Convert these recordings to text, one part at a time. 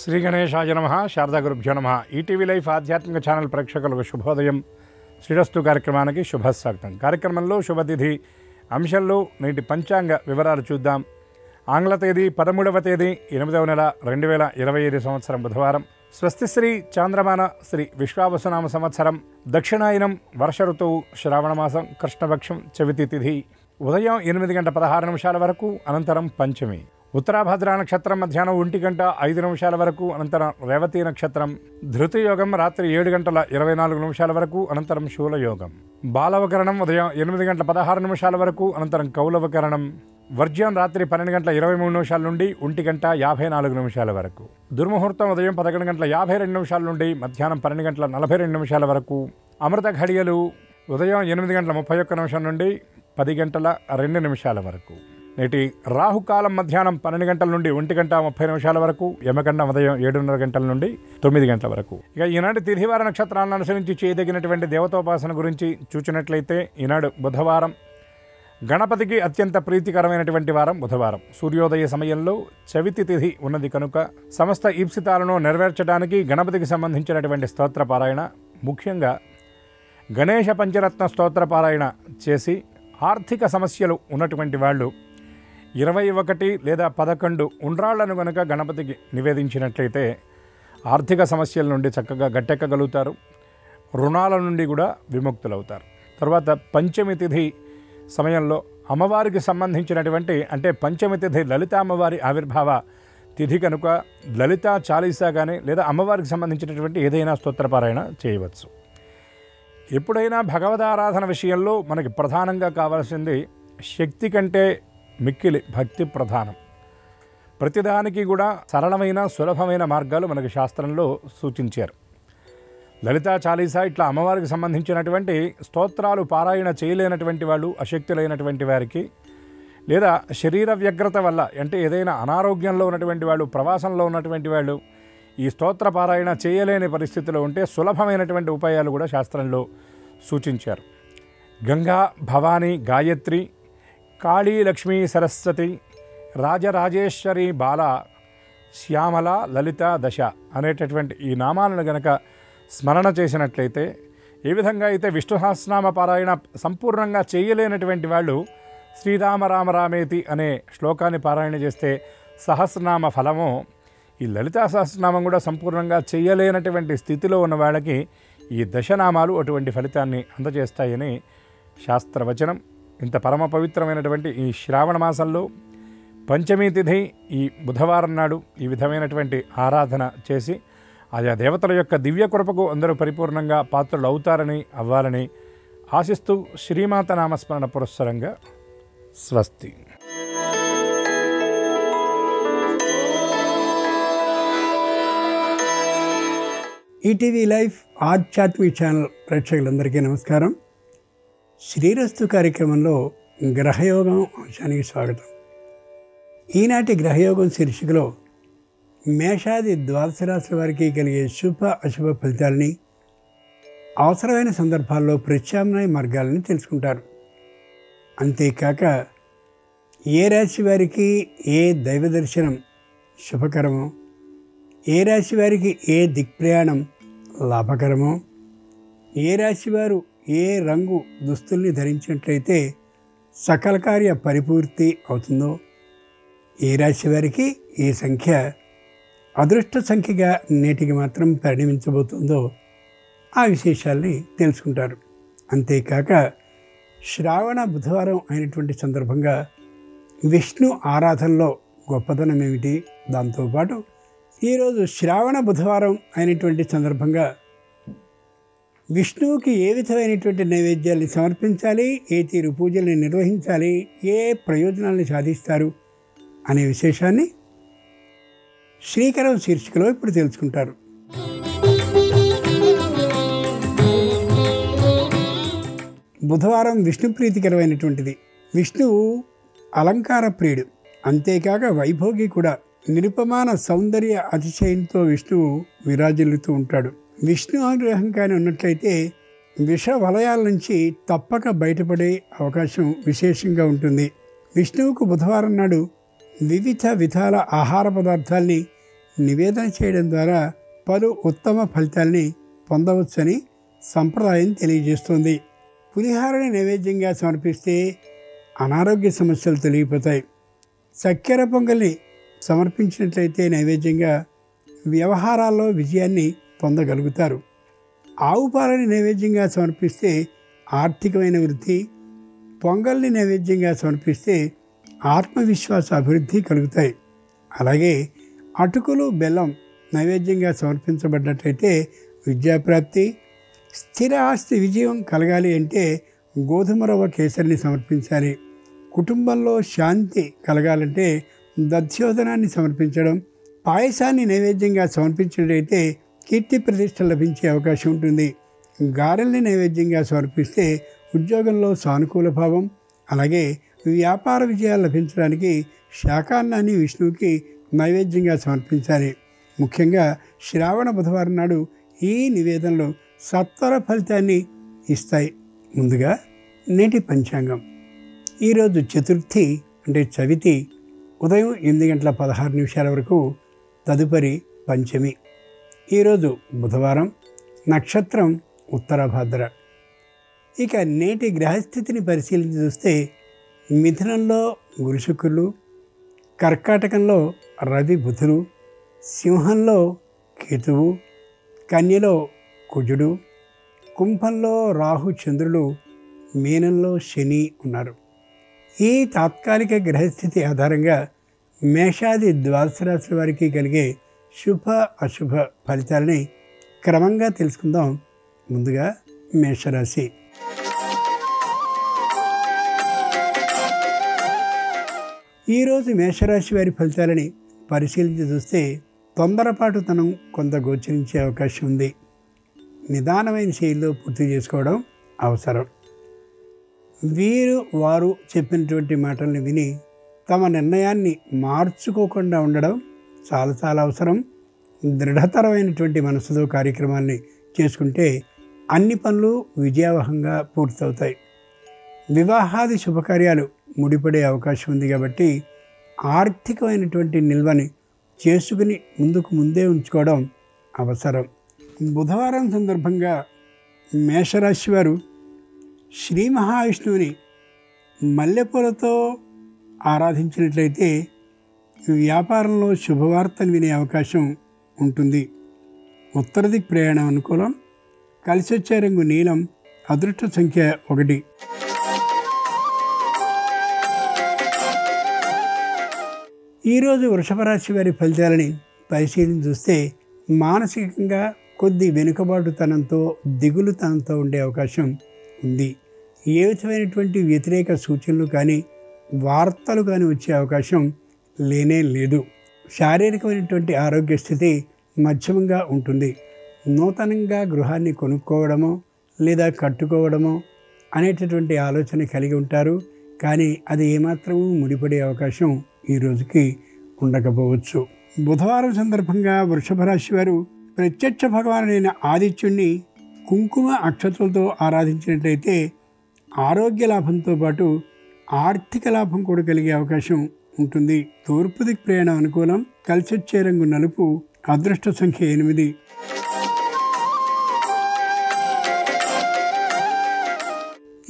శ్రీ గణేశాయ నమః. శారదా గురుభ్యో నమః. ఈటీవీ లైఫ్ ఆధ్యాత్మిక ఛానల్ ప్రేక్షకులకు శుభోదయం. శ్రీరస్తు కార్యక్రమానికి శుభస్వాగతం. కార్యక్రమంలో శుభతిథి అంశంలో నేటి పంచాంగ వివరాలు చూద్దాం. ఆంగ్ల తేదీ 13వ తేదీ 8వ నెల 2025 సంవత్సరం బుధవారం. స్వస్తిశ్రీ చాంద్రమాన శ్రీ విశ్వావసునామ సంవత్సరం, దక్షిణాయనం, వర్ష ఋతువు, శ్రావణమాసం, కృష్ణపక్షం, చవితి తిథి. ఉదయం 8:16 వరకు, అనంతరం పంచమి. ఉత్తరాభద్ర నక్షత్రం మధ్యాహ్నం 1:05 వరకు, అనంతరం రేవతి నక్షత్రం. ధృతి యోగం రాత్రి 7:24 వరకు, అనంతరం శూలయోగం. బాలవకరణం ఉదయం 8:16 వరకు, అనంతరం కౌలవకరణం. వర్జ్యం రాత్రి 12:23 నుండి 1:54 వరకు. దుర్ముహూర్తం ఉదయం 11:52 నుండి మధ్యాహ్నం 12:42 వరకు. అమృత ఘడియలు ఉదయం 8:31 నుండి 10:02 వరకు. నేటి రాహుకాలం మధ్యాహ్నం 12 గంటల నుండి 1:30 వరకు. యమగండం ఉదయం 7:30 నుండి 9 వరకు. ఇక ఈనాటి తిథివార నక్షత్రాలను అనుసరించి చేయదగినటువంటి దేవతోపాసన గురించి చూచినట్లయితే, ఈనాడు బుధవారం, గణపతికి అత్యంత ప్రీతికరమైనటువంటి వారం బుధవారం. సూర్యోదయ సమయంలో చవితి తిథి ఉన్నది కనుక సమస్త ఈప్సితాలను నెరవేర్చడానికి గణపతికి సంబంధించినటువంటి స్తోత్రపారాయణ, ముఖ్యంగా గణేష పంచరత్న స్తోత్రపారాయణ చేసి ఆర్థిక సమస్యలు ఉన్నటువంటి వాళ్ళు 21 లేదా 11 ఉండ్రాళ్లను కనుక గణపతికి నివేదించినట్లయితే ఆర్థిక సమస్యల నుండి చక్కగా గట్టెక్కగలుగుతారు. రుణాల నుండి కూడా విముక్తులవుతారు. తర్వాత పంచమి తిథి సమయంలో అమ్మవారికి సంబంధించినటువంటి, అంటే పంచమి తిథి లలిత అమ్మవారి ఆవిర్భావ తిథి కనుక లలితా చాలీసా కానీ లేదా అమ్మవారికి సంబంధించినటువంటి ఏదైనా స్తోత్రపారాయణ చేయవచ్చు. ఎప్పుడైనా భగవదారాధన విషయంలో మనకి ప్రధానంగా కావాల్సింది శక్తి కంటే మిక్కిలి భక్తి ప్రధానం. ప్రతిదానికి కూడా సరళమైన సులభమైన మార్గాలు మనకి శాస్త్రంలో సూచించారు. లలితా చాలీసా ఇట్లా అమ్మవారికి సంబంధించినటువంటి స్తోత్రాలు పారాయణ చేయలేనటువంటి వాళ్ళు, అశక్తులైనటువంటి వారికి, లేదా శరీర వ్యగ్రత వల్ల, అంటే ఏదైనా అనారోగ్యంలో ఉన్నటువంటి వాళ్ళు, ప్రవాసంలో ఉన్నటువంటి వాళ్ళు ఈ స్తోత్ర పారాయణ చేయలేని పరిస్థితిలో ఉంటే సులభమైనటువంటి ఉపాయాలు కూడా శాస్త్రంలో సూచించారు. గంగా, భవానీ, గాయత్రి, కాళీ, లక్ష్మీ, సరస్వతి, రాజరాజేశ్వరి, బాల, శ్యామల, లలిత, దశ అనేటటువంటి ఈ నామాలను గనక స్మరణ చేసినట్లయితే, ఏ విధంగా అయితే విష్ణు సహస్రనామ పారాయణ సంపూర్ణంగా చేయలేనటువంటి వాళ్ళు శ్రీరామ రామ రామేతి అనే శ్లోకాన్ని పారాయణ చేస్తే సహస్రనామ ఫలము, ఈ లలితా సహస్రనామం కూడా సంపూర్ణంగా చేయలేనటువంటి స్థితిలో ఉన్న వాళ్ళకి ఈ దశనామాలు అటువంటి ఫలితాన్ని అందజేస్తాయని శాస్త్రవచనం. ఇంత పరమ పవిత్రమైనటువంటి ఈ శ్రావణ మాసంలో పంచమీ తిథి ఈ బుధవారం నాడు ఈ విధమైనటువంటి ఆరాధన చేసి ఆయా దేవతల యొక్క దివ్య కృపకు అందరూ పరిపూర్ణంగా పాత్రలు అవుతారని, అవ్వాలని ఆశిస్తూ శ్రీమాత నామస్మరణ పురస్సరంగా స్వస్తి. ఈటీవీ లైఫ్ ఆధ్యాత్మిక ఛానల్ ప్రేక్షకులందరికీ నమస్కారం. శ్రీరస్తు కార్యక్రమంలో గ్రహయోగం అంశానికి స్వాగతం. ఈనాటి గ్రహయోగం శీర్షికలో మేషాది ద్వాదశ రాశుల వారికి కలిగే శుభ అశుభ ఫలితాలని, అవసరమైన సందర్భాల్లో ప్రత్యామ్నాయ మార్గాలని తెలుసుకుంటారు. అంతేకాక ఏ రాశి వారికి ఏ దైవ దర్శనం శుభకరమో, ఏ రాశి వారికి ఏ దిక్ప్రయాణం లాభకరమో, ఏ రాశివారు ఏ రంగు దుస్తుల్ని ధరించినట్లయితే సకల కార్య పరిపూర్తి అవుతుందో, ఏ రాశి వారికి ఏ సంఖ్య అదృష్ట సంఖ్యగా నేటికి మాత్రం పరిణమించబోతుందో ఆ విశేషాల్ని తెలుసుకుంటారు. అంతేకాక శ్రావణ బుధవారం అయినటువంటి సందర్భంగా విష్ణు ఆరాధనలో గొప్పతనం ఏమిటి, దాంతోపాటు ఈరోజు శ్రావణ బుధవారం అయినటువంటి సందర్భంగా విష్ణువుకి ఏ విధమైనటువంటి నైవేద్యాన్ని సమర్పించాలి, ఏ తీరు పూజల్ని నిర్వహించాలి, ఏ ప్రయోజనాల్ని సాధిస్తారు అనే విశేషాన్ని శ్రీకరం శీర్షికలో ఇప్పుడు తెలుసుకుంటారు. బుధవారం విష్ణు ప్రీతికరమైనటువంటిది. విష్ణువు అలంకార ప్రియుడు, అంతేకాక వైభోగి కూడా. నిరుపమాన సౌందర్య అతిశయంతో విష్ణువు విరాజిల్లుతూ ఉంటాడు. విష్ణు అనుగ్రహం కానీ ఉన్నట్లయితే విష వలయాల నుంచి తప్పక బయటపడే అవకాశం విశేషంగా ఉంటుంది. విష్ణువుకు బుధవారం నాడు వివిధ విధాల ఆహార పదార్థాల్ని నివేదన చేయడం ద్వారా పలు ఉత్తమ ఫలితాల్ని పొందవచ్చని సంప్రదాయం తెలియజేస్తుంది. పులిహారని నైవేద్యంగా సమర్పిస్తే అనారోగ్య సమస్యలు తొలగిపోతాయి. చక్కెర పొంగల్ని సమర్పించినట్లయితే నైవేద్యంగా వ్యవహారాల్లో విజయాన్ని పొందగలుగుతారు. ఆవు పాలని నైవేద్యంగా సమర్పిస్తే ఆర్థికమైన వృద్ధి, పొంగల్ని నైవేద్యంగా సమర్పిస్తే ఆత్మవిశ్వాస అభివృద్ధి కలుగుతాయి. అలాగే అటుకులు బెల్లం నైవేద్యంగా సమర్పించబడినట్లయితే విద్యాప్రాప్తి, స్థిర ఆస్తి విజయం కలగాలి అంటే గోధుమ రవ్వ కేసరిని సమర్పించాలి. కుటుంబంలో శాంతి కలగాలంటే దధ్యోదనాన్ని సమర్పించడం, పాయసాన్ని నైవేద్యంగా సమర్పించినట్లయితే కీర్తి ప్రతిష్ట లభించే అవకాశం ఉంటుంది. గారెల్ని నైవేద్యంగా సమర్పిస్తే ఉద్యోగంలో సానుకూల భావం, అలాగే వ్యాపార విజయాలు లభించడానికి శాకాన్నాన్ని విష్ణువుకి నైవేద్యంగా సమర్పించాలి. ముఖ్యంగా శ్రావణ బుధవారం నాడు ఈ నివేదనలు సత్వర ఫలితాన్ని ఇస్తాయి. ముందుగా నేటి పంచాంగం. ఈరోజు చతుర్థి అంటే చవితి ఉదయం 8:16 వరకు, తదుపరి పంచమి. ఈరోజు బుధవారం, నక్షత్రం ఉత్తరాభాద్ర. ఇక నేటి గ్రహస్థితిని పరిశీలించి చూస్తే మిథునంలో గురు శుక్రులు, కర్కాటకంలో రవి బుధులు, సింహంలో కేతువు, కన్యలో కుజుడు, కుంభంలో రాహు చంద్రులు, మీనంలో శని ఉన్నారు. ఈ తాత్కాలిక గ్రహస్థితి ఆధారంగా మేషాది ద్వాదశ రాశుల వారికి కలిగే శుభ అశుభ ఫలితాలని క్రమంగా తెలుసుకుందాం. ముందుగా మేషరాశి. ఈరోజు మేషరాశి వారి ఫలితాలని పరిశీలించి చూస్తే తొందరపాటుతనం కొంత గోచరించే అవకాశం ఉంది. నిదానమైన శైలిలో పూర్తి చేసుకోవడం అవసరం. వారు చెప్పినటువంటి మాటల్ని విని తమ నిర్ణయాన్ని మార్చుకోకుండా ఉండడం చాలా అవసరం. దృఢతరమైనటువంటి మనసుతో కార్యక్రమాల్ని చేసుకుంటే అన్ని పనులు విజయవహంగా పూర్తవుతాయి. వివాహాది శుభకార్యాలు ముడిపడే అవకాశం ఉంది కాబట్టి ఆర్థికమైనటువంటి నిల్వని చేసుకుని ముందే ఉంచుకోవడం అవసరం. బుధవారం సందర్భంగా మేషరాశి వారు శ్రీ మహావిష్ణువుని మల్లెపూలతో ఆరాధించినట్లయితే వ్యాపారంలో శుభవార్తను వినే అవకాశం ఉంటుంది. ఉత్తర దిక్ ప్రయాణం అనుకూలం. కలిసి వచ్చే రంగు నీలం. అదృష్ట సంఖ్య 1. ఈరోజు వృషభ రాశి వారి ఫలితాలని పరిశీలించి చూస్తే మానసికంగా కొద్ది వెనుకబాటుతనంతో దిగులుతనంతో ఉండే అవకాశం ఉంది. ఏ విధమైనటువంటి వ్యతిరేక సూచనలు కానీ వార్తలు కానీ వచ్చే అవకాశం లేనే లేదు. శారీరకమైనటువంటి ఆరోగ్య స్థితి మధ్యమంగా ఉంటుంది. నూతనంగా గృహాన్ని కొనుక్కోవడమో లేదా కట్టుకోవడమో అనేటటువంటి ఆలోచన కలిగి ఉంటారు. కానీ అది ఏమాత్రమూ ముడిపడే అవకాశం ఈ రోజుకి ఉండకపోవచ్చు. బుధవారం సందర్భంగా వృషభ రాశి వారు ప్రత్యక్ష భగవానుడైన ఆదిత్యుణ్ణి కుంకుమ అక్షతలతో ఆరాధించినట్లయితే ఆరోగ్య లాభంతో పాటు ఆర్థిక లాభం కూడా కలిగే అవకాశం ఉంటుంది. తూర్పు దిక్ ప్రయాణం అనుకూలం. కలిసి వచ్చే రంగు నలుపు. అదృష్ట సంఖ్య 8.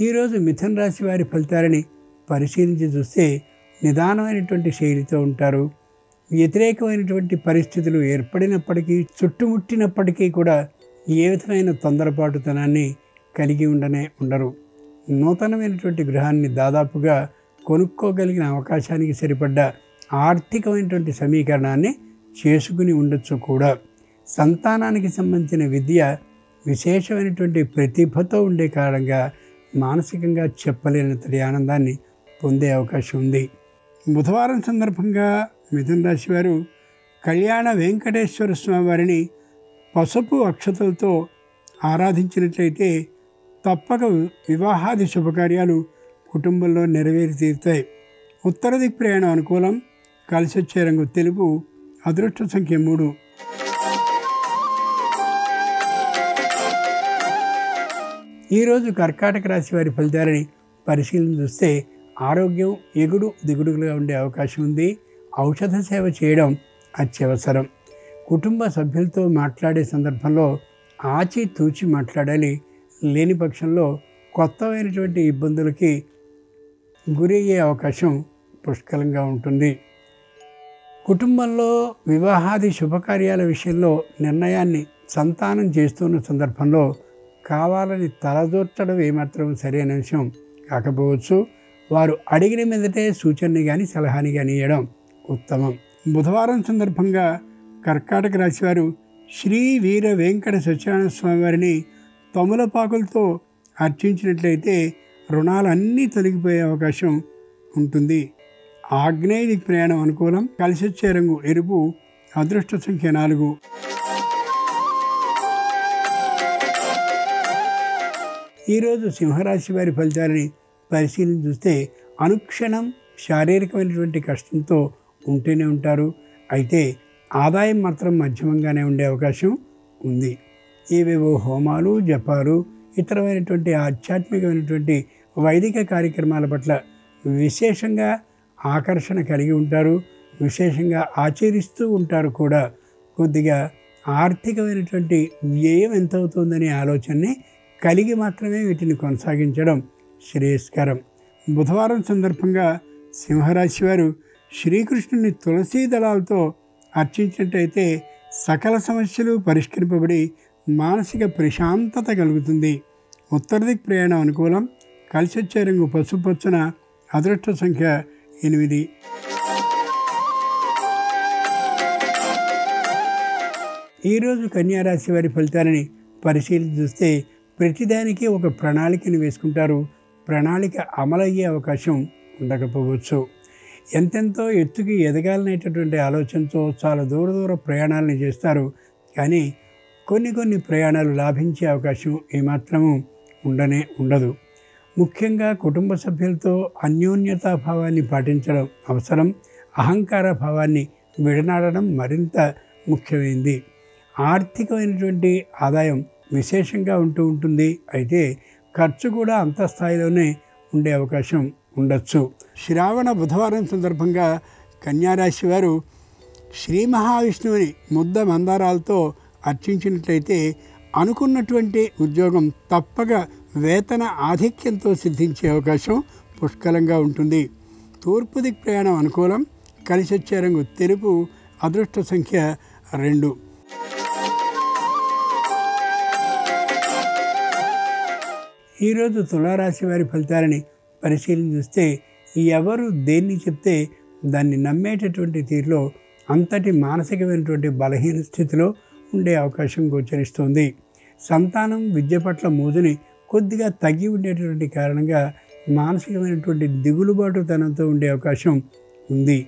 ఈరోజు మిథున రాశి వారి ఫలితాలని పరిశీలించి చూస్తే నిదానమైనటువంటి శైలితో ఉంటారు. వ్యతిరేకమైనటువంటి పరిస్థితులు ఏర్పడినప్పటికీ చుట్టుముట్టినప్పటికీ కూడా ఏ విధమైన తొందరపాటుతనాన్ని కలిగి ఉండరు. నూతనమైనటువంటి గృహాన్ని దాదాపుగా కొనుక్కోగలిగిన అవకాశానికి సరిపడ్డ ఆర్థికమైనటువంటి సమీకరణాన్ని చేసుకుని ఉండొచ్చు కూడా. సంతానానికి సంబంధించిన విద్య విశేషమైనటువంటి ప్రతిభతో ఉండే కారణంగా మానసికంగా చెప్పలేనంతటి ఆనందాన్ని పొందే అవకాశం ఉంది. బుధవారం సందర్భంగా మిథున రాశి వారు కళ్యాణ వెంకటేశ్వర స్వామి వారిని పసుపు అక్షతలతో ఆరాధించినట్లయితే తప్పక వివాహాది శుభకార్యాలు కుటుంబంలో నెరవేరి తీరుతాయి. ఉత్తర దిక్ ప్రయాణం అనుకూలం. కలిసి వచ్చే రంగు తెలుపు. అదృష్ట సంఖ్య 3. ఈరోజు కర్కాటక రాశి వారి ఫలితాలని పరిశీలన చూస్తే ఆరోగ్యం ఎగుడు దిగుడుగా ఉండే అవకాశం ఉంది. ఔషధ సేవ చేయడం అత్యవసరం. కుటుంబ సభ్యులతో మాట్లాడే సందర్భంలో ఆచితూచి మాట్లాడాలి. లేని పక్షంలో కొత్తమైనటువంటి ఇబ్బందులకి గురయ్యే అవకాశం పుష్కలంగా ఉంటుంది. కుటుంబంలో వివాహాది శుభకార్యాల విషయంలో నిర్ణయాన్ని సంతానం చేస్తున్న సందర్భంలో కావాలని తలదూర్చడం ఏమాత్రం సరైన విషయం కాకపోవచ్చు. వారు అడిగిన మీదటే సూచనని కానీ సలహాని కానీ ఇవ్వడం ఉత్తమం. బుధవారం సందర్భంగా కర్కాటక రాశివారు శ్రీ వీర వెంకట సత్యనారాయణ స్వామి వారిని తమలపాకులతో అర్చించినట్లయితే రుణాలన్నీ తొలగిపోయే అవకాశం ఉంటుంది. ఆగ్నేయ దిక్కు ప్రయాణం అనుకూలం. కలిసి వచ్చే రంగు ఎరుపు. అదృష్ట సంఖ్య 4. ఈరోజు సింహరాశి వారి ఫలితాలని పరిశీలన చూస్తే అనుక్షణం శారీరకమైనటువంటి కష్టంతో ఉంటూనే ఉంటారు. అయితే ఆదాయం మాత్రం మధ్యమంగానే ఉండే అవకాశం ఉంది. ఏవేవో హోమాలు జపాలు ఇతరమైనటువంటి ఆధ్యాత్మికమైనటువంటి వైదిక కార్యక్రమాల పట్ల విశేషంగా ఆకర్షణ కలిగి ఉంటారు. విశేషంగా ఆచరిస్తూ ఉంటారు కూడా. కొద్దిగా ఆర్థికమైనటువంటి వ్యయం ఎంత అవుతుందనే ఆలోచనని కలిగి మాత్రమే వీటిని కొనసాగించడం శ్రేయస్కరం. బుధవారం సందర్భంగా సింహరాశి వారు శ్రీకృష్ణుని తులసీ దళాలతో అర్చించినట్టయితే సకల సమస్యలు పరిష్కరింపబడి మానసిక ప్రశాంతత కలుగుతుంది. ఉత్తర దిక్ ప్రయాణం అనుకూలం. కలిసి వచ్చే రంగు పసుపచ్చన. అదృష్ట సంఖ్య 8. ఈరోజు కన్యారాశి వారి ఫలితాలని పరిశీలన చూస్తే ప్రతిదానికి ఒక ప్రణాళికను వేసుకుంటారు. ప్రణాళిక అమలయ్యే అవకాశం ఉండకపోవచ్చు. ఎంతెంతో ఎత్తుకి ఎదగాలనేటటువంటి ఆలోచనతో చాలా దూర ప్రయాణాలను చేస్తారు. కానీ కొన్ని ప్రయాణాలు లాభించే అవకాశం ఏమాత్రము ఉండదు. ముఖ్యంగా కుటుంబ సభ్యులతో అన్యోన్యతాభావాన్ని పాటించడం అవసరం. అహంకార భావాన్ని విడనాడడం మరింత ముఖ్యమైనది. ఆర్థికమైనటువంటి ఆదాయం విశేషంగా ఉంటుంది. అయితే ఖర్చు కూడా అంత స్థాయిలోనే ఉండే అవకాశం ఉండొచ్చు. శ్రావణ బుధవారం సందర్భంగా కన్యారాశి వారు శ్రీ మహావిష్ణువుని ముద్ద మందారాలతో అర్చించినట్లయితే అనుకున్నటువంటి ఉద్యోగం తప్పక వేతన ఆధిక్యంతో సిద్ధించే అవకాశం పుష్కలంగా ఉంటుంది. తూర్పు దిక్ ప్రయాణం అనుకూలం. కలిసి వచ్చే రంగు తెలుపు. అదృష్ట సంఖ్య 2. ఈరోజు తులారాశి వారి ఫలితాలని పరిశీలన చూస్తే ఎవరు దేన్ని చెప్తే దాన్ని నమ్మేటటువంటి తీరులో అంతటి మానసికమైనటువంటి బలహీన స్థితిలో ఉండే అవకాశం గోచరిస్తుంది. సంతానం విద్య పట్ల మోజుని కొద్దిగా తగ్గి ఉండేటటువంటి కారణంగా మానసికమైనటువంటి దిగులుబాటుతనంతో ఉండే అవకాశం ఉంది.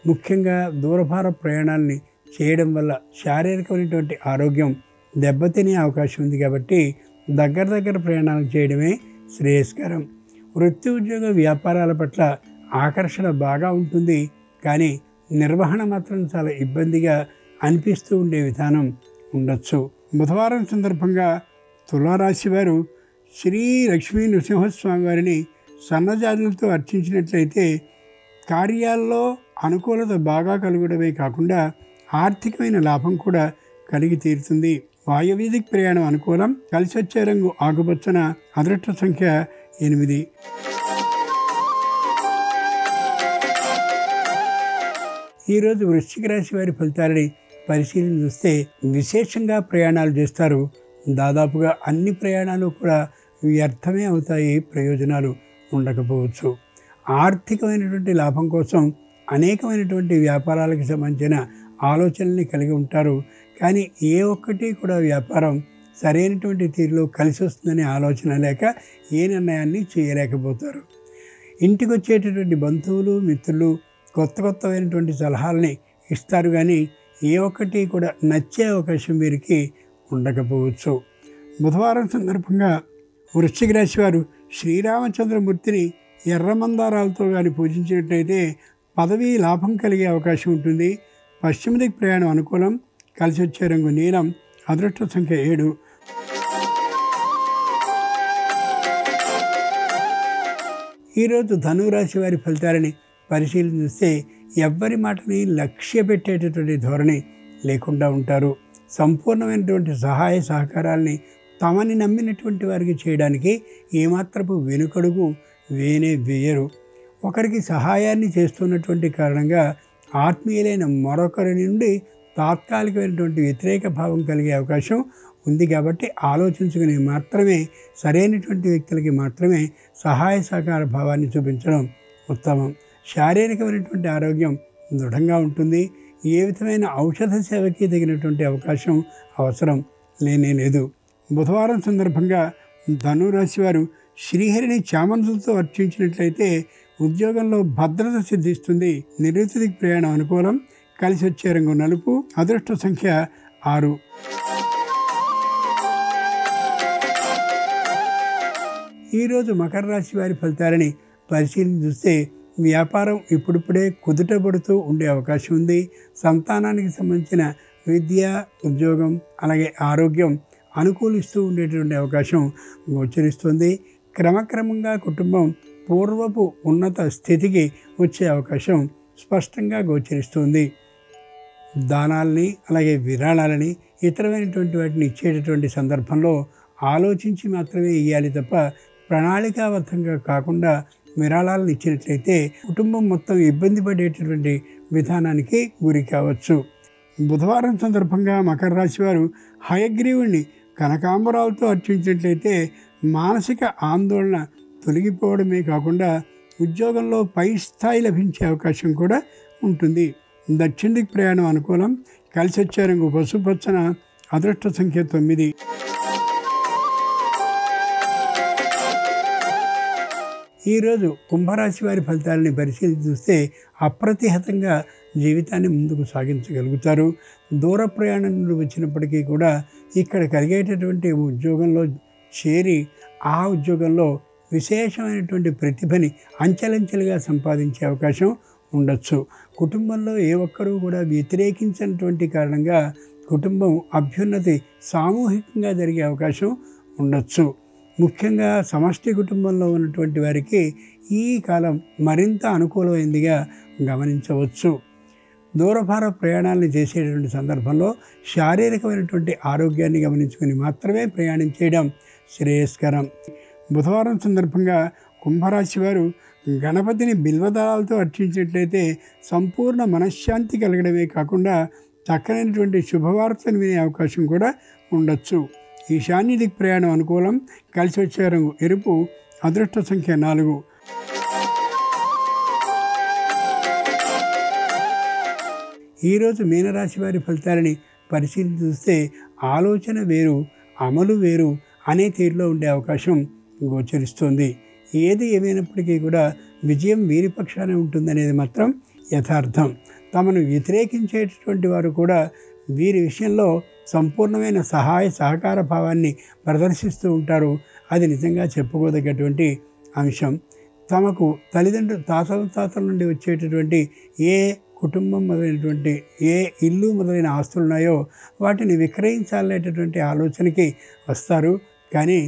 ముఖ్యంగా దూరభార ప్రయాణాలని చేయడం వల్ల శారీరకమైనటువంటి ఆరోగ్యం దెబ్బతినే అవకాశం ఉంది. కాబట్టి దగ్గర ప్రయాణాలు చేయడమే శ్రేయస్కరం. వృత్తి ఉద్యోగ వ్యాపారాల పట్ల ఆకర్షణ బాగా ఉంటుంది. కానీ నిర్వహణ మాత్రం చాలా ఇబ్బందిగా అనిపిస్తూ ఉండే విధానం ఉండొచ్చు. బుధవారం సందర్భంగా తులారాశి వారు శ్రీ లక్ష్మీ నృసింహస్వామి వారిని సన్నజాజులతో అర్చించినట్లయితే కార్యాల్లో అనుకూలత బాగా కలుగడమే కాకుండా ఆర్థికమైన లాభం కూడా కలిగి తీరుతుంది. వాయువ్యదిక్ ప్రయాణం అనుకూలం. కలిసి వచ్చే రంగు ఆకుపచ్చన. అదృష్ట సంఖ్య 8. ఈరోజు వృశ్చిక రాశి వారి ఫలితాలని పరిశీలన చూస్తే విశేషంగా ప్రయాణాలు చేస్తారు. దాదాపుగా అన్ని ప్రయాణాలు కూడా వ్యర్థమే అవుతాయి. ప్రయోజనాలు ఉండకపోవచ్చు. ఆర్థికమైనటువంటి లాభం కోసం అనేకమైనటువంటి వ్యాపారాలకు సంబంధించిన ఆలోచనల్ని కలిగి ఉంటారు. కానీ ఏ ఒక్కటి కూడా వ్యాపారం సరైనటువంటి తీరులో కలిసి వస్తుందనే ఆలోచన లేక ఏ నిర్ణయాన్ని చేయలేకపోతారు. ఇంటికి వచ్చేటటువంటి బంధువులు మిత్రులు కొత్తమైనటువంటి సలహాలని ఇస్తారు. కానీ ఏ ఒక్కటి కూడా నచ్చే అవకాశం వీరికి ఉండకపోవచ్చు. బుధవారం సందర్భంగా వృశ్చిక రాశి వారు శ్రీరామచంద్రమూర్తిని ఎర్రమందారాలతో కానీ పూజించినట్లయితే పదవీ లాభం కలిగే అవకాశం ఉంటుంది. పశ్చిమ దిక్ ప్రయాణం అనుకూలం. కలిసి వచ్చే రంగు నీలం. అదృష్ట సంఖ్య 7. ఈరోజు ధనురాశి వారి ఫలితాలని పరిశీలన చూస్తే ఎవ్వరి మాటని లక్ష్య పెట్టేటటువంటి ధోరణి లేకుండా ఉంటారు. సంపూర్ణమైనటువంటి సహాయ సహకారాల్ని తమని నమ్మినటువంటి వారికి చేయడానికి ఏమాత్రపు వెనుకడుగు వేయరు. ఒకరికి సహాయాన్ని చేస్తున్నటువంటి కారణంగా ఆత్మీయులైన మరొకరి నుండి తాత్కాలికమైనటువంటి వ్యతిరేక భావం కలిగే అవకాశం ఉంది. కాబట్టి ఆలోచించుకుని మాత్రమే సరైనటువంటి వ్యక్తులకి మాత్రమే సహాయ సహకార భావాన్ని చూపించడం ఉత్తమం. శారీరకమైనటువంటి ఆరోగ్యం దృఢంగా ఉంటుంది. ఏ విధమైన ఔషధ సేవకి తగినటువంటి అవకాశం అవసరం లేదు. బుధవారం సందర్భంగా ధనురాశి వారు శ్రీహరిని చామంతులతో అర్చించినట్లయితే ఉద్యోగంలో భద్రత సిద్ధిస్తుంది. నిరుతికి ప్రయాణం అనుకూలం. కలిసి వచ్చే రంగు నలుపు. అదృష్ట సంఖ్య 6. ఈరోజు మకర రాశి వారి ఫలితాలని పరిశీలన చూస్తే వ్యాపారం ఇప్పుడిప్పుడే కుదుటపడుతూ ఉండే అవకాశం ఉంది. సంతానానికి సంబంధించిన విద్య, ఉద్యోగం అలాగే ఆరోగ్యం అనుకూలిస్తూ ఉండేటువంటి అవకాశం గోచరిస్తుంది. క్రమక్రమంగా కుటుంబం పూర్వపు ఉన్నత స్థితికి వచ్చే అవకాశం స్పష్టంగా గోచరిస్తుంది. దానాలని అలాగే విరాళాలని ఇతరమైనటువంటి వాటిని ఇచ్చేటటువంటి సందర్భంలో ఆలోచించి మాత్రమే ఇవ్వాలి తప్ప ప్రణాళికాబద్ధంగా కాకుండా విరాళాలను ఇచ్చినట్లయితే కుటుంబం మొత్తం ఇబ్బంది పడేటటువంటి విధానానికి గురి కావచ్చు. బుధవారం సందర్భంగా మకర రాశి వారు హయగ్రీవుణ్ణి కనకాంబరాలతో అర్చించినట్లయితే మానసిక ఆందోళన తొలగిపోవడమే కాకుండా ఉద్యోగంలో పై స్థాయి లభించే అవకాశం కూడా ఉంటుంది. దక్షిణ దిక్కు ప్రయాణం అనుకూలం. కలిసి వచ్చే రంగు పసుపచ్చన. అదృష్ట సంఖ్య 9. ఈరోజు కుంభరాశి వారి ఫలితాలని పరిశీలించి చూస్తే అప్రతిహతంగా జీవితాన్ని ముందుకు సాగించగలుగుతారు. దూర ప్రయాణం నుండి వచ్చినప్పటికీ కూడా ఇక్కడ కలిగేటటువంటి ఉద్యోగంలో చేరి ఆ ఉద్యోగంలో విశేషమైనటువంటి ప్రతిభని అంచెలంచెలుగా సంపాదించే అవకాశం ఉండొచ్చు. కుటుంబంలో ఏ ఒక్కరూ కూడా వ్యతిరేకించినటువంటి కారణంగా కుటుంబం అభ్యున్నతి సామూహికంగా జరిగే అవకాశం ఉండొచ్చు. ముఖ్యంగా సమష్టి కుటుంబంలో ఉన్నటువంటి వారికి ఈ కాలం మరింత అనుకూలమైందిగా గమనించవచ్చు. దూరభార ప్రయాణాలను చేసేటువంటి సందర్భంలో శారీరకమైనటువంటి ఆరోగ్యాన్ని గమనించుకుని మాత్రమే ప్రయాణం చేయడం శ్రేయస్కరం. బుధవారం సందర్భంగా కుంభరాశి వారు గణపతిని బిల్వదళాలతో అర్చించినట్లయితే సంపూర్ణ మనశ్శాంతి కలగడమే కాకుండా చక్కనైనటువంటి శుభవార్తను వినే అవకాశం కూడా ఉండొచ్చు. ఈశాన్య దిక్ ప్రయాణం అనుకూలం. కలిసి వచ్చే రంగు ఎరుపు. అదృష్ట సంఖ్య 4. ఈరోజు మీనరాశి వారి ఫలితాలని పరిశీలించి చూస్తే ఆలోచన వేరు, అమలు వేరు అనే తీరులో ఉండే అవకాశం గోచరిస్తుంది. ఏది ఏమైనప్పటికీ కూడా విజయం వీరి పక్షానే ఉంటుందనేది మాత్రం యథార్థం. తమను వ్యతిరేకించేటటువంటి వారు కూడా వీరి విషయంలో సంపూర్ణమైన సహాయ సహకార భావాన్ని ప్రదర్శిస్తూ ఉంటారు. అది నిజంగా చెప్పుకోదగ్గటువంటి అంశం. తమకు తాతల నుండి వచ్చేటటువంటి ఏ కుటుంబం మొదలైనటువంటి ఏ ఇల్లు మొదలైన ఆస్తులు ఉన్నాయో వాటిని విక్రయించాలనేటటువంటి ఆలోచనకి వస్తారు. కానీ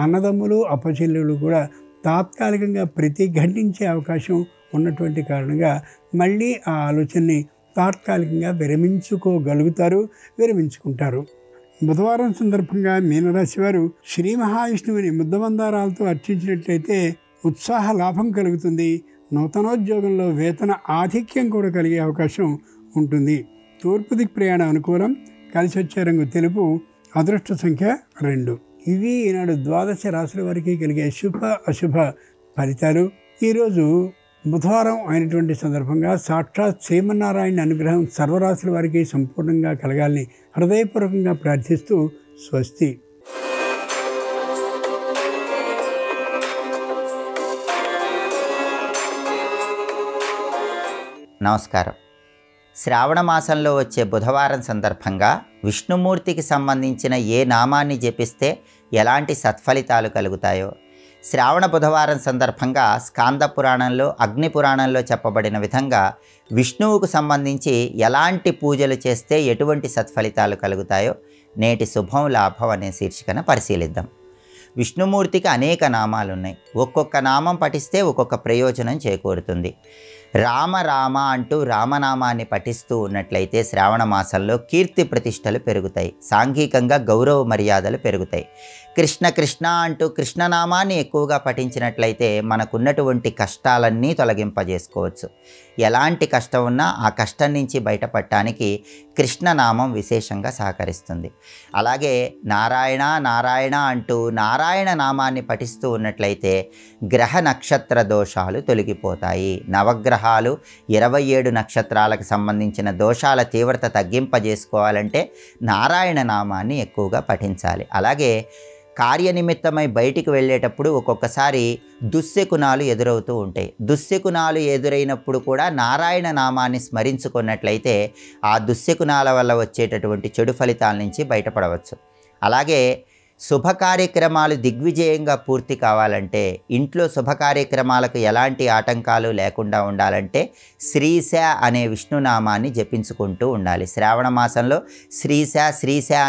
అన్నదమ్ములు అప్పచెల్లెలు కూడా తాత్కాలికంగా ప్రతిఘటించే అవకాశం ఉన్నటువంటి కారణంగా మళ్ళీ ఆ ఆలోచనని తాత్కాలికంగా విరమించుకుంటారు. బుధవారం సందర్భంగా మీనరాశి వారు శ్రీ మహావిష్ణువుని ముద్దమందారాలతో అర్చించినట్లయితే ఉత్సాహ లాభం కలుగుతుంది. నూతనోద్యోగంలో వేతన ఆధిక్యం కూడా కలిగే అవకాశం ఉంటుంది. తూర్పు దిక్ ప్రయాణం అనుకూలం. కలిసి వచ్చే రంగు తెలుపు. అదృష్ట సంఖ్య 2. ఇవి ఈనాడు 12 రాశుల వారికి కలిగే శుభ అశుభ ఫలితాలు. ఈరోజు బుధవారం అయినటువంటి సందర్భంగా సాక్షాత్ శ్రీమన్నారాయణ అనుగ్రహం సర్వరాశుల వారికి సంపూర్ణంగా కలగాలని హృదయపూర్వకంగా ప్రార్థిస్తూ స్వస్తి. నమస్కారం. శ్రావణ మాసంలో వచ్చే బుధవారం సందర్భంగా విష్ణుమూర్తికి సంబంధించిన ఏ నామాన్ని జపిస్తే ఎలాంటి సత్ఫలితాలు కలుగుతాయో, శ్రావణ బుధవారం సందర్భంగా స్కాంద పురాణంలో అగ్ని పురాణంలో చెప్పబడిన విధంగా విష్ణువుకు సంబంధించి ఎలాంటి పూజలు చేస్తే ఎటువంటి సత్ఫలితాలు కలుగుతాయో నేటి శుభం లాభం అనే శీర్షికన పరిశీలిద్దాం. విష్ణుమూర్తికి అనేక నామాలు ఉన్నాయి. ఒక్కొక్క నామం పఠిస్తే ఒక్కొక్క ప్రయోజనం చేకూరుతుంది. రామ రామ అంటూ రామనామాన్ని పఠిస్తూ ఉన్నట్లయితే శ్రావణ మాసంలో కీర్తి ప్రతిష్టలు పెరుగుతాయి, సాంఘికంగా గౌరవ మర్యాదలు పెరుగుతాయి. కృష్ణ కృష్ణ అంటూ కృష్ణనామాన్ని ఎక్కువగా పఠించినట్లయితే మనకున్నటువంటి కష్టాలన్నీ తొలగింపజేసుకోవచ్చు. ఎలాంటి కష్టం ఉన్నా ఆ కష్టం నుంచి బయటపడటానికి కృష్ణనామం విశేషంగా సహకరిస్తుంది. అలాగే నారాయణ నారాయణ అంటూ నారాయణ నామాన్ని పఠిస్తూ ఉన్నట్లయితే గ్రహ నక్షత్ర దోషాలు తొలగిపోతాయి. నవగ్రహాలు 27 నక్షత్రాలకు సంబంధించిన దోషాల తీవ్రత తగ్గింపజేసుకోవాలంటే నారాయణ నామాన్ని ఎక్కువగా పఠించాలి. అలాగే కార్యనిమిత్తమై బయటికి వెళ్ళేటప్పుడు ఒక్కొక్కసారి దుశ్శకునాలు ఎదురవుతూ ఉంటాయి. దుశ్శకునాలు ఎదురైనప్పుడు కూడా నారాయణ నామాన్ని స్మరించుకున్నట్లయితే ఆ దుశ్శకునాల వల్ల వచ్చేటటువంటి చెడు ఫలితాల నుంచి బయటపడవచ్చు. అలాగే శుభ కార్యక్రమాలు దిగ్విజయంగా పూర్తి కావాలంటే, ఇంట్లో శుభ కార్యక్రమాలకు ఎలాంటి ఆటంకాలు లేకుండా ఉండాలంటే శ్రీశ అనే విష్ణునామాన్ని జపించుకుంటూ ఉండాలి. శ్రావణ మాసంలో శ్రీశ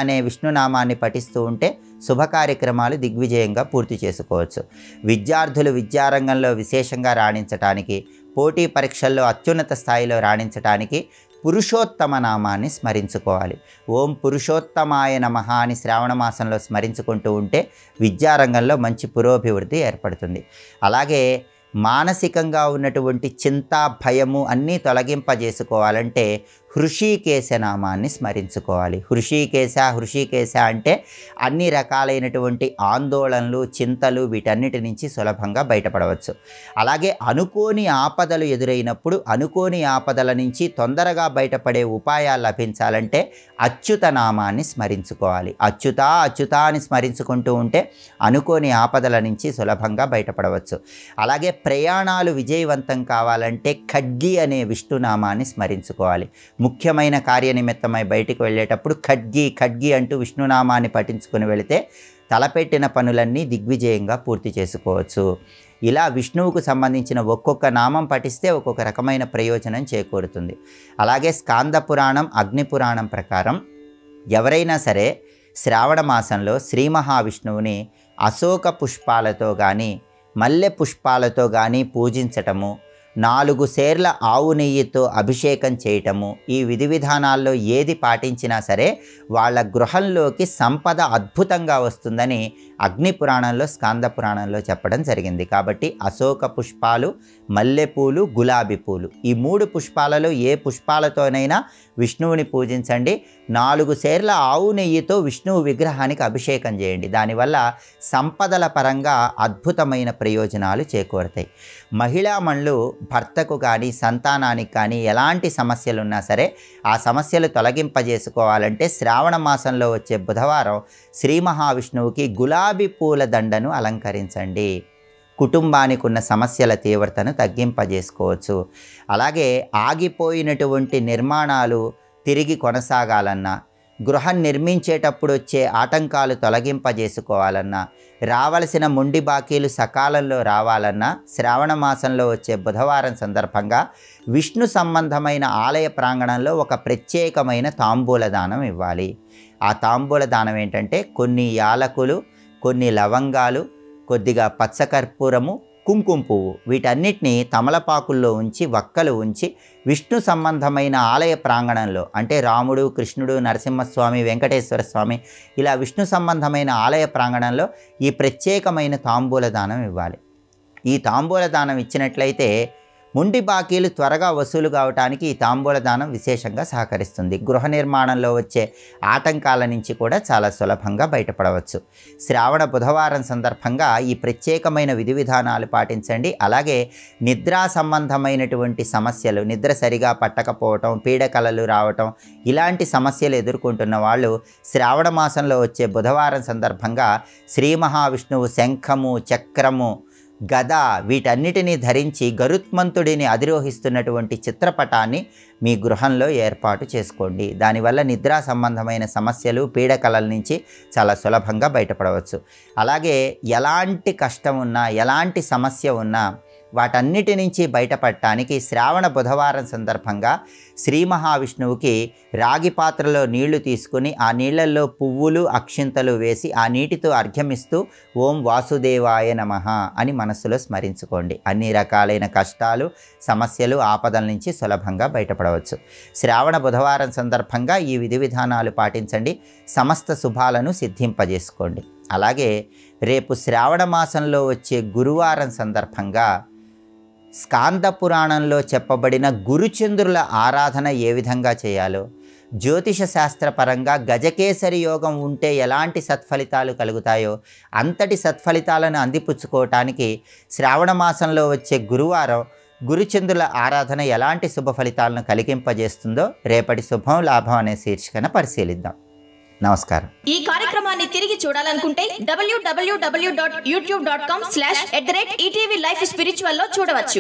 అనే విష్ణునామాన్ని పఠిస్తూ ఉంటే శుభ కార్యక్రమాలు దిగ్విజయంగా పూర్తి చేసుకోవచ్చు. విద్యార్థులు విద్యారంగంలో విశేషంగా రాణించటానికి, పోటీ పరీక్షల్లో అత్యున్నత స్థాయిలో రాణించటానికి పురుషోత్తమ నామాన్ని స్మరించుకోవాలి. ఓం పురుషోత్తమాయ నమః అని శ్రావణ మాసంలో స్మరించుకుంటూ ఉంటే విద్యారంగంలో మంచి పురోభివృద్ధి ఏర్పడుతుంది. అలాగే మానసికంగా ఉన్నటువంటి చింత, భయము అన్నీ తొలగింపజేసుకోవాలంటే హృషీకేశ నామాన్ని స్మరించుకోవాలి. హృషీకేశ అంటే అన్ని రకాలైనటువంటి ఆందోళనలు, చింతలు వీటన్నిటి నుంచి సులభంగా బయటపడవచ్చు. అలాగే అనుకోని ఆపదలు ఎదురైనప్పుడు అనుకోని ఆపదల నుంచి తొందరగా బయటపడే ఉపాయాలు లభించాలంటే అచ్యుత నామాన్ని స్మరించుకోవాలి. అచ్యుత అని స్మరించుకుంటూ ఉంటే అనుకోని ఆపదల నుంచి సులభంగా బయటపడవచ్చు. అలాగే ప్రయాణాలు విజయవంతం కావాలంటే ఖడ్గి అనే విష్ణునామాన్ని స్మరించుకోవాలి. ముఖ్యమైన కార్యనిమిత్తమై బయటికి వెళ్ళేటప్పుడు ఖడ్గి అంటూ విష్ణునామాన్ని పఠించుకుని వెళితే తలపెట్టిన పనులన్నీ దిగ్విజయంగా పూర్తి చేసుకోవచ్చు. ఇలా విష్ణువుకు సంబంధించిన ఒక్కొక్క నామం పఠిస్తే ఒక్కొక్క రకమైన ప్రయోజనం చేకూరుతుంది. అలాగే స్కాంద పురాణం, అగ్ని పురాణం ప్రకారం ఎవరైనా సరే శ్రావణ మాసంలో శ్రీ మహావిష్ణువుని అశోక పుష్పాలతో కానీ మల్లె పుష్పాలతో కానీ పూజించటము, 4 సేర్ల ఆవు నెయ్యితో అభిషేకం చేయటము, ఈ విధి విధానాల్లో ఏది పాటించినా సరే వాళ్ళ గృహంలోకి సంపద అద్భుతంగా వస్తుందని అగ్ని పురాణంలో, స్కాంద పురాణంలో చెప్పడం జరిగింది. కాబట్టి అశోక పుష్పాలు, మల్లెపూలు, గులాబీ పూలు, ఈ 3 పుష్పాలలో ఏ పుష్పాలతోనైనా విష్ణువుని పూజించండి. 4 సేర్ల ఆవు నెయ్యితో విష్ణువు విగ్రహానికి అభిషేకం చేయండి. దానివల్ల సంపదల పరంగా అద్భుతమైన ప్రయోజనాలు చేకూరుతాయి. మహిళామణులు భర్తకు కానీ సంతానానికి కానీ ఎలాంటి సమస్యలు ఉన్నా సరే ఆ సమస్యలు తొలగింపజేసుకోవాలంటే శ్రావణ మాసంలో వచ్చే బుధవారం శ్రీ మహావిష్ణువుకి గులాబీ పూల దండను అలంకరించండి. కుటుంబానికి ఉన్న సమస్యల తీవ్రతను తగ్గింపజేసుకోవచ్చు. అలాగే ఆగిపోయినటువంటి నిర్మాణాలు తిరిగి కొనసాగాలన్నా, గృహం నిర్మించేటప్పుడు వచ్చే ఆటంకాలు తొలగింపజేసుకోవాలన్నా, రావలసిన మొండి బాకీలు సకాలంలో రావాలన్నా శ్రావణ మాసంలో వచ్చే బుధవారం సందర్భంగా విష్ణు సంబంధమైన ఆలయ ప్రాంగణంలో ఒక ప్రత్యేకమైన తాంబూల దానం ఇవ్వాలి. ఆ తాంబూల దానం ఏంటంటే కొన్ని యాలకులు, కొన్ని లవంగాలు, కొద్దిగా పచ్చకర్పూరము, కుంకుమ పువ్వు, వీటన్నిటిని తమలపాకుల్లో ఉంచి వక్కలు ఉంచి విష్ణు సంబంధమైన ఆలయ ప్రాంగణంలో, అంటే రాముడు, కృష్ణుడు, నరసింహస్వామి, వెంకటేశ్వర స్వామి, ఇలా విష్ణు సంబంధమైన ఆలయ ప్రాంగణంలో ఈ ప్రత్యేకమైన తాంబూల దానం ఇవ్వాలి. ఈ తాంబూల దానం ఇచ్చినట్లయితే మొండి బాకీలు త్వరగా వసూలు కావటానికి ఈ తాంబూల దానం విశేషంగా సహకరిస్తుంది. గృహ నిర్మాణంలో వచ్చే ఆటంకాల నుంచి కూడా చాలా సులభంగా బయటపడవచ్చు. శ్రావణ బుధవారం సందర్భంగా ఈ ప్రత్యేకమైన విధి విధానాలు పాటించండి. అలాగే నిద్రా సంబంధమైనటువంటి సమస్యలు, నిద్ర సరిగా పట్టకపోవటం, పీడకలలు రావటం, ఇలాంటి సమస్యలు ఎదుర్కొంటున్న వాళ్ళు శ్రావణ మాసంలో వచ్చే బుధవారం సందర్భంగా శ్రీ మహావిష్ణువు శంఖము, చక్రము, గద వీటన్నిటినీ ధరించి గరుత్మంతుడిని అధిరోహిస్తున్నటువంటి చిత్రపటాన్ని మీ గృహంలో ఏర్పాటు చేసుకోండి. దానివల్ల నిద్రా సంబంధమైన సమస్యలు, పీడకలల నుంచి చాలా సులభంగా బయటపడవచ్చు. అలాగే ఎలాంటి కష్టం ఉన్నా, ఎలాంటి సమస్య ఉన్నా వాటన్నిటి నుంచి బయటపడటానికి శ్రావణ బుధవారం సందర్భంగా శ్రీ మహావిష్ణువుకి రాగి పాత్రలో నీళ్లు తీసుకుని ఆ నీళ్లలో పువ్వులు అక్షింతలు వేసి ఆ నీటితో అర్ఘ్యమిస్తూ ఓం వాసుదేవాయ నమః అని మనస్సులో స్మరించుకోండి. అన్ని రకాలైన కష్టాలు, సమస్యలు, ఆపదల నుంచి సులభంగా బయటపడవచ్చు. శ్రావణ బుధవారం సందర్భంగా ఈ విధి విధానాలు పాటించండి, సమస్త శుభాలను సిద్ధింపజేసుకోండి. అలాగే రేపు శ్రావణ మాసంలో వచ్చే గురువారం సందర్భంగా స్కాంద పురాణంలో చెప్పబడిన గురుచంద్రుల ఆరాధన ఏ విధంగా చేయాలో, జ్యోతిష శాస్త్రపరంగా గజకేసరి యోగం ఉంటే ఎలాంటి సత్ఫలితాలు కలుగుతాయో అంతటి సత్ఫలితాలను అందిపుచ్చుకోవటానికి శ్రావణ మాసంలో వచ్చే గురువారం గురుచంద్రుల ఆరాధన ఎలాంటి శుభ ఫలితాలను కలిగింపజేస్తుందో రేపటి శుభం లాభం అనే శీర్షికన పరిశీలిద్దాం. నమస్కారం. ఈ కార్యక్రమాన్ని తిరిగి చూడాలనుకుంటే www.youtube.com/ETV Life Spiritual లో చూడవచ్చు.